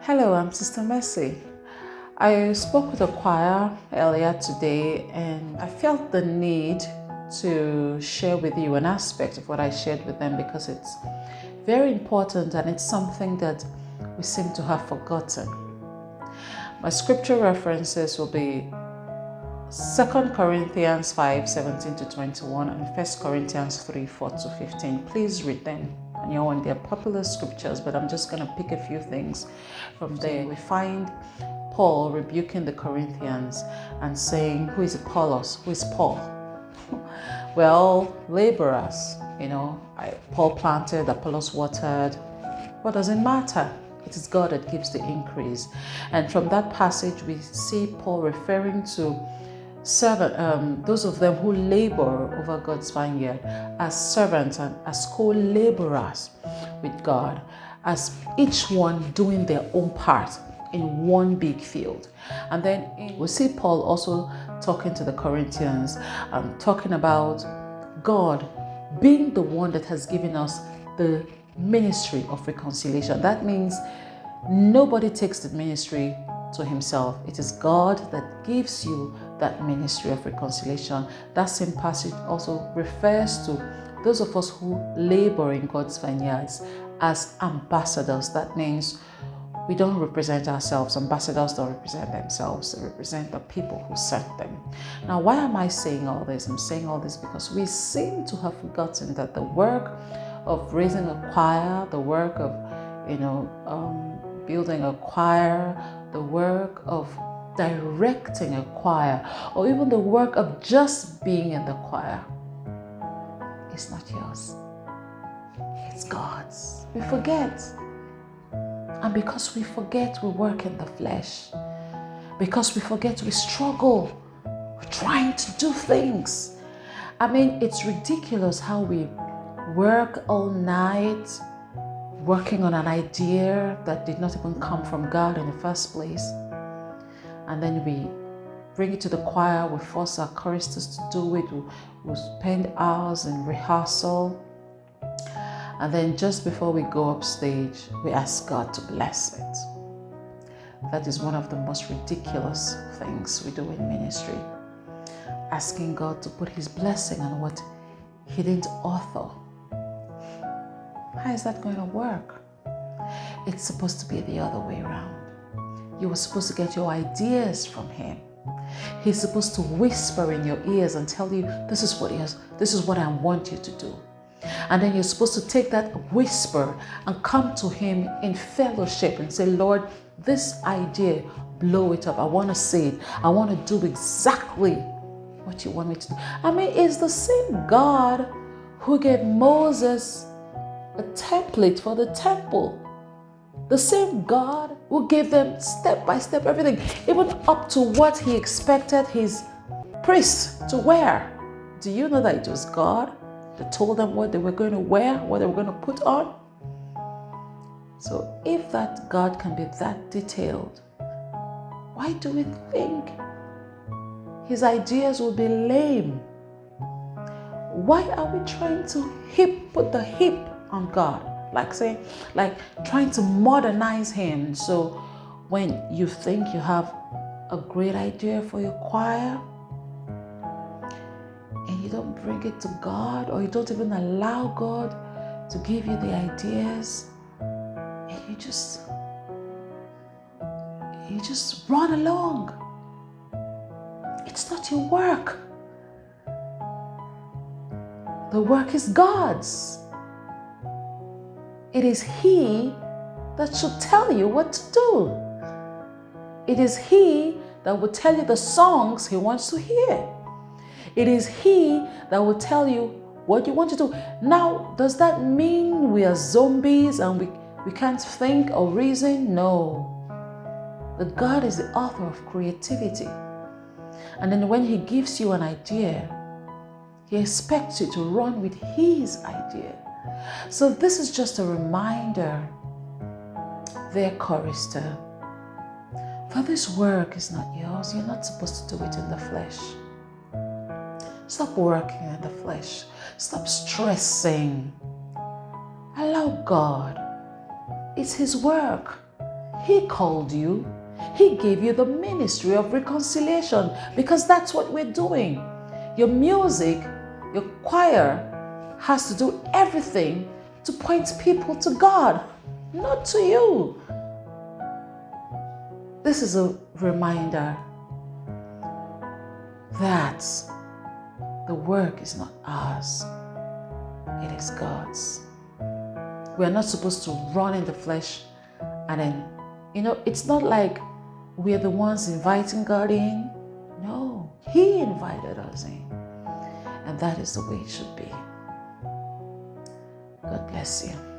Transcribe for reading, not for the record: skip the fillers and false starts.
Hello, I'm Sister Mercy. I spoke with a choir earlier today and I felt the need to share with you an aspect of what I shared with them because it's very important and it's something that we seem to have forgotten. My scripture references will be 2 Corinthians 5:17 to 21 and 1 Corinthians 3:4 to 15. Please read them on your own. They're popular scriptures, but I'm just going to pick a few things from there. We find Paul rebuking the Corinthians and saying, who is Apollos? Who is Paul? Well, laborers, Paul planted, Apollos watered. What does it matter? It is God that gives the increase. And from that passage, we see Paul referring to those of them who labor over God's vineyard as servants and as co-laborers with God, as each one doing their own part in one big field. And then we see Paul also talking to the Corinthians, talking about God being the one that has given us the ministry of reconciliation. That means nobody takes the ministry to himself. It is God that gives you that ministry of reconciliation. That same passage also refers to those of us who labor in God's vineyards as ambassadors. That means we don't represent ourselves. Ambassadors don't represent themselves. They represent the people who sent them. Now, why am I saying all this? I'm saying all this because we seem to have forgotten that the work of raising a choir, the work of, building a choir, the work of directing a choir, or even the work of just being in the choir is not yours. It's God's. We forget. And because we forget, we work in the flesh. Because we forget, we struggle. We're trying to do things. I mean, it's ridiculous how we work all night, working on an idea that did not even come from God in the first place. And then we bring it to the choir, we force our choristers to do it, we spend hours in rehearsal. And then just before we go up stage, we ask God to bless it. That is one of the most ridiculous things we do in ministry. Asking God to put His blessing on what He didn't author. How is that going to work? It's supposed to be the other way around. You were supposed to get your ideas from Him. He's supposed to whisper in your ears and tell you, this is what I want you to do. And then you're supposed to take that whisper and come to Him in fellowship and say, Lord, this idea, blow it up. I want to say it. I want to do exactly what you want me to do. I mean, it's the same God who gave Moses a template for the temple. The same God who gave them step by step everything, even up to what He expected His priests to wear. Do you know that it was God that told them what they were going to wear, what they were going to put on? So if that God can be that detailed, why do we think His ideas will be lame? Why are we trying to put the hip on God? Like trying to modernize Him. So when you think you have a great idea for your choir and you don't bring it to God, or you don't even allow God to give you the ideas, and you just run along. It's not your work. The work is God's. It is He that should tell you what to do. It is He that will tell you the songs He wants to hear. It is He that will tell you what you want to do. Now, does that mean we are zombies and we can't think or reason? No. But God is the author of creativity. And then when He gives you an idea, He expects you to run with His idea. So this is just a reminder, dear chorister, for this work is not yours. You're not supposed to do it in the flesh. Stop working in the flesh. Stop stressing. Allow God. It's His work. He called you. He gave you the ministry of reconciliation because that's what we're doing. Your music, your choir has to do everything to point people to God, not to you. This is a reminder that the work is not ours, it is God's. We are not supposed to run in the flesh and then, it's not like we're the ones inviting God in. No, He invited us in. And that is the way it should be. God bless you.